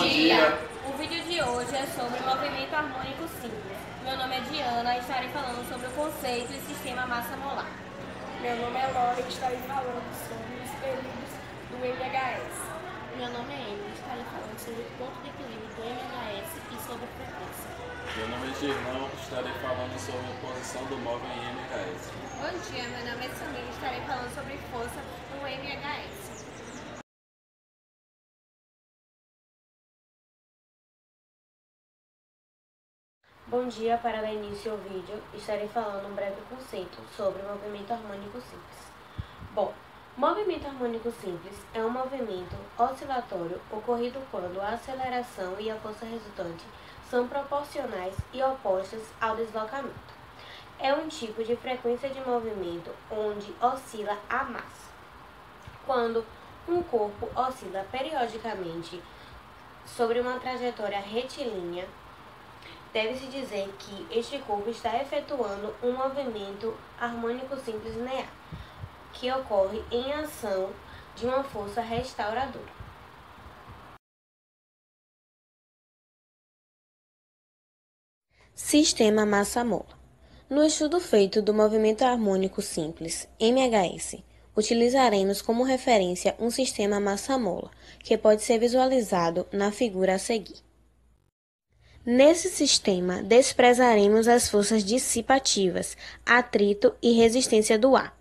dia! O vídeo de hoje é sobre movimento harmônico simples. Meu nome é Diana e estarei falando sobre o conceito e sistema massa molar. Meu nome é Laura e estarei falando sobre os períodos do MHS. Meu nome é Emily e estarei falando sobre o ponto de equilíbrio do MHS e sobre a frequência. Meu nome é Germão e estarei falando sobre a posição do móvel em MHS. Bom dia, meu nome é Samir e estarei falando sobre força no MHS. Bom dia, para dar início ao vídeo, estarei falando um breve conceito sobre o movimento harmônico simples. Bom, movimento harmônico simples é um movimento oscilatório ocorrido quando a aceleração e a força resultante são proporcionais e opostas ao deslocamento. É um tipo de frequência de movimento onde oscila a massa. Quando um corpo oscila periodicamente sobre uma trajetória retilínea, deve-se dizer que este corpo está efetuando um movimento harmônico simples linear, que ocorre em ação de uma força restauradora. Sistema massa-mola. No estudo feito do movimento harmônico simples, MHS, utilizaremos como referência um sistema massa-mola, que pode ser visualizado na figura a seguir. Nesse sistema, desprezaremos as forças dissipativas, atrito e resistência do ar.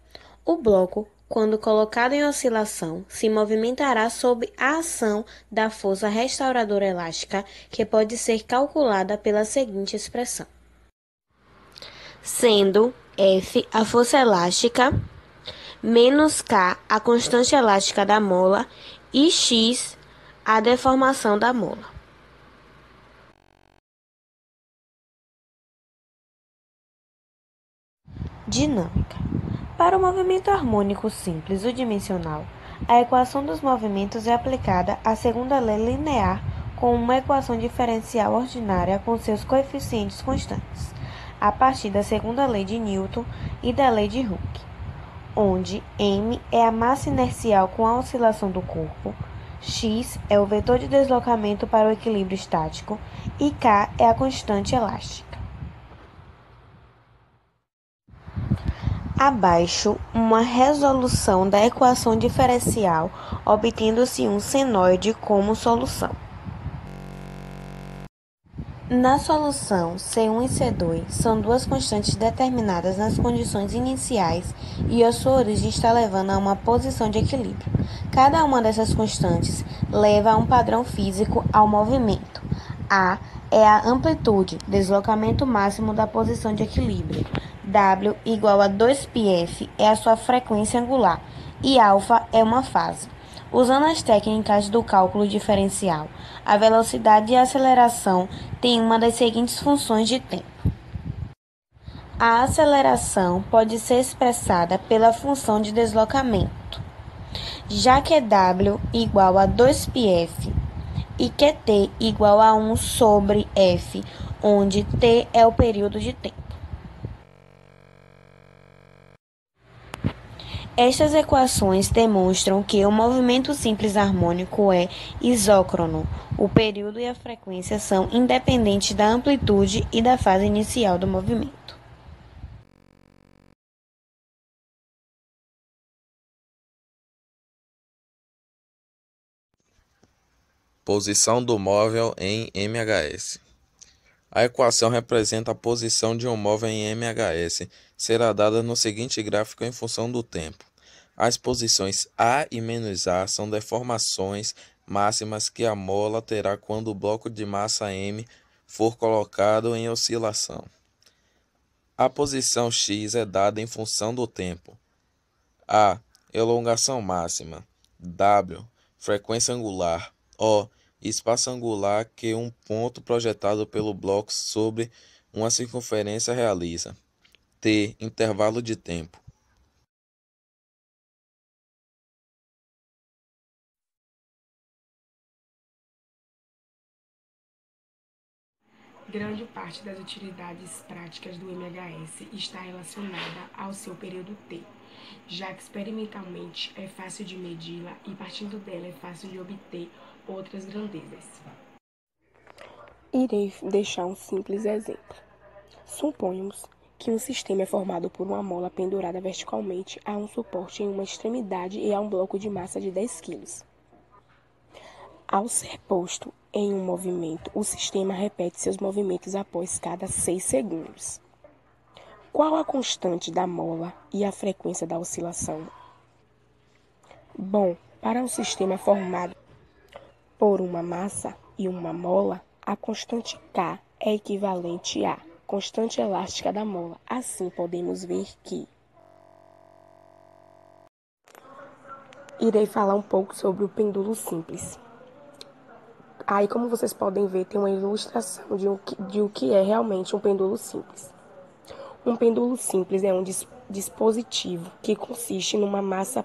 O bloco, quando colocado em oscilação, se movimentará sob a ação da força restauradora elástica, que pode ser calculada pela seguinte expressão: sendo F a força elástica, menos K a constante elástica da mola e X a deformação da mola. Dinâmica. Para o movimento harmônico simples unidimensional, a equação dos movimentos é aplicada à segunda lei linear com uma equação diferencial ordinária com seus coeficientes constantes, a partir da segunda lei de Newton e da lei de Hooke, onde m é a massa inercial com a oscilação do corpo, x é o vetor de deslocamento para o equilíbrio estático e k é a constante elástica. Abaixo, uma resolução da equação diferencial, obtendo-se um senoide como solução. Na solução, C1 e C2 são duas constantes determinadas nas condições iniciais e a sua origem está levando a uma posição de equilíbrio. Cada uma dessas constantes leva a um padrão físico ao movimento. A é a amplitude, deslocamento máximo da posição de equilíbrio. W igual a 2πf é a sua frequência angular e alfa é uma fase. Usando as técnicas do cálculo diferencial, a velocidade e a aceleração têm uma das seguintes funções de tempo. A aceleração pode ser expressada pela função de deslocamento, já que W igual a 2πf e que t igual a 1 sobre f, onde t é o período de tempo. Estas equações demonstram que o movimento simples harmônico é isócrono. O período e a frequência são independentes da amplitude e da fase inicial do movimento. Posição do móvel em MHS. A equação representa a posição de um móvel em MHS. Será dada no seguinte gráfico em função do tempo. As posições A e -A são deformações máximas que a mola terá quando o bloco de massa M for colocado em oscilação. A posição X é dada em função do tempo. A. Elongação máxima. W. Frequência angular. O. Espaço angular que um ponto projetado pelo bloco sobre uma circunferência realiza. T. Intervalo de tempo. Grande parte das utilidades práticas do MHS está relacionada ao seu período T, já que experimentalmente é fácil de medi-la e partindo dela é fácil de obter outras grandezas. Irei deixar um simples exemplo. Suponhamos que um sistema é formado por uma mola pendurada verticalmente a um suporte em uma extremidade e a um bloco de massa de 10 kg. Ao ser posto em um movimento, o sistema repete seus movimentos após cada 6 segundos. Qual a constante da mola e a frequência da oscilação? Bom, para um sistema formado por uma massa e uma mola, a constante K é equivalente à constante elástica da mola. Assim, podemos ver que irei falar um pouco sobre o pêndulo simples. Aí, como vocês podem ver, tem uma ilustração de o que é realmente um pêndulo simples. Um pêndulo simples é um dispositivo que consiste numa massa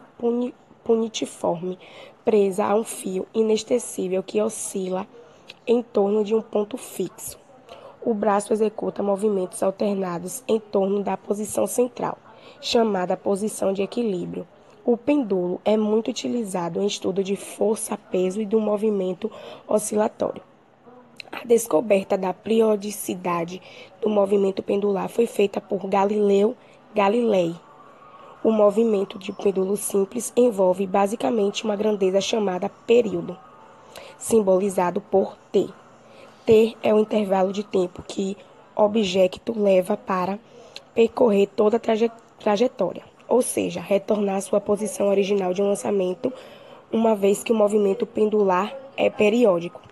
punitiforme presa a um fio inextensível que oscila em torno de um ponto fixo. O braço executa movimentos alternados em torno da posição central, chamada posição de equilíbrio. O pêndulo é muito utilizado em estudo de força, peso e do movimento oscilatório. A descoberta da periodicidade do movimento pendular foi feita por Galileu Galilei. O movimento de pêndulo simples envolve basicamente uma grandeza chamada período, simbolizado por T. T é o intervalo de tempo que o objeto leva para percorrer toda a trajetória, ou seja, retornar à sua posição original de lançamento, uma vez que o movimento pendular é periódico.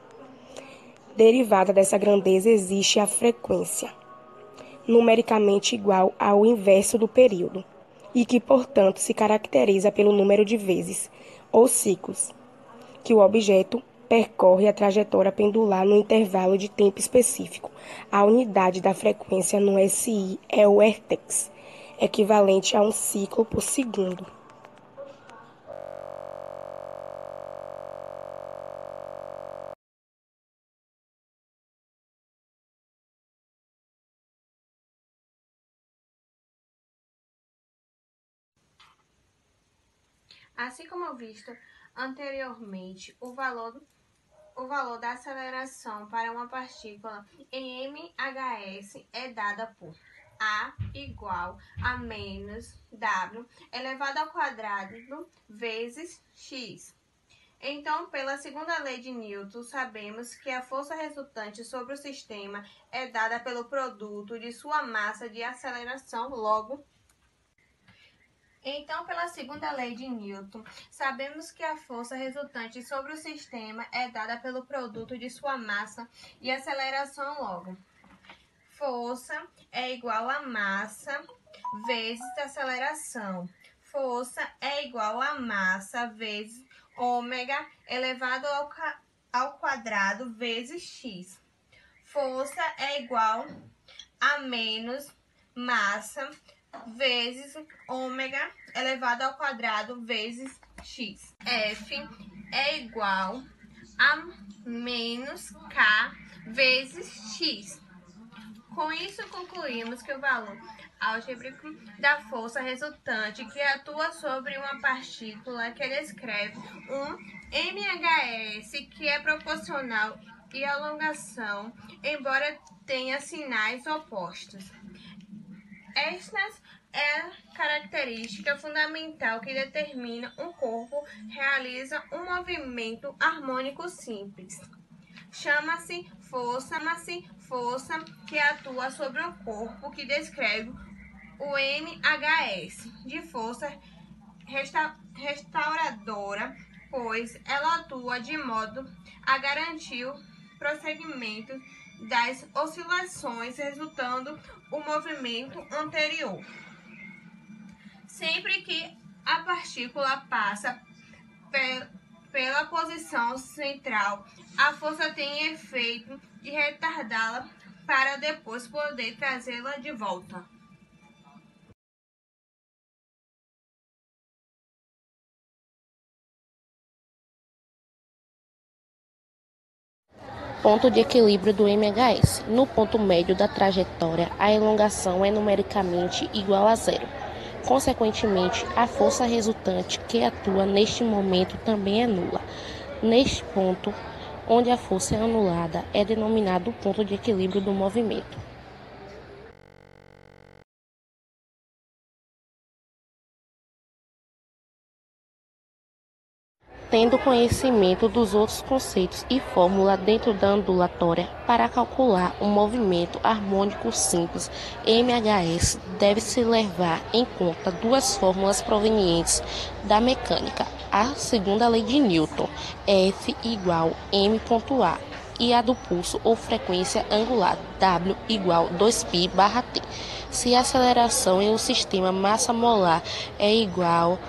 Derivada dessa grandeza existe a frequência, numericamente igual ao inverso do período, e que, portanto, se caracteriza pelo número de vezes, ou ciclos, que o objeto percorre a trajetória pendular no intervalo de tempo específico. A unidade da frequência no SI é o hertz, equivalente a um ciclo por segundo. Assim como visto anteriormente, o valor da aceleração para uma partícula em mhs é dada por A igual a menos W elevado ao quadrado vezes x. Então, pela segunda lei de Newton, sabemos que a força resultante sobre o sistema é dada pelo produto de sua massa de aceleração, logo. Então, pela segunda lei de Newton, sabemos que a força resultante sobre o sistema é dada pelo produto de sua massa e aceleração, logo. Força é igual a massa vezes aceleração. Força é igual a massa vezes ômega elevado ao quadrado vezes x. Força é igual a menos massa vezes ômega elevado ao quadrado vezes x. F é igual a menos K vezes x. Com isso, concluímos que o valor álgebrico da força resultante que atua sobre uma partícula que descreve um mhs que é proporcional e elongação, embora tenha sinais opostos. Esta é a característica fundamental que determina um corpo realiza um movimento harmônico simples. Chama-se força que atua sobre o corpo que descreve o mhs de força restauradora, pois ela atua de modo a garantir o prosseguimento das oscilações, resultando o movimento anterior. Sempre que a partícula passa pela posição central, a força tem efeito de retardá-la para depois poder trazê-la de volta. Ponto de equilíbrio do MHS. No ponto médio da trajetória, a elongação é numericamente igual a zero. Consequentemente, a força resultante que atua neste momento também é nula. Neste ponto, onde a força é anulada, é denominado o ponto de equilíbrio do movimento. Tendo conhecimento dos outros conceitos e fórmula dentro da ondulatória, para calcular um movimento harmônico simples MHS, deve-se levar em conta duas fórmulas provenientes da mecânica: a segunda lei de Newton, F igual m.a, e a do pulso ou frequência angular, W igual 2π/t. Se a aceleração em um sistema massa molar é igual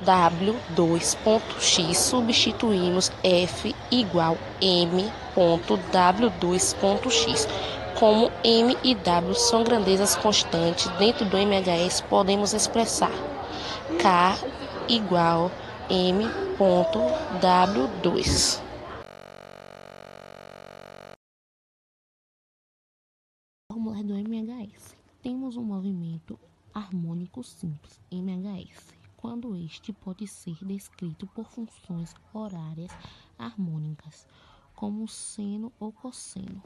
W2.x, substituímos F igual m.W2.x. Como m e w são grandezas constantes dentro do MHS, podemos expressar K igual m.W2. Fórmula do MHS. Temos um movimento harmônico simples, MHS, quando este pode ser descrito por funções horárias harmônicas, como seno ou cosseno.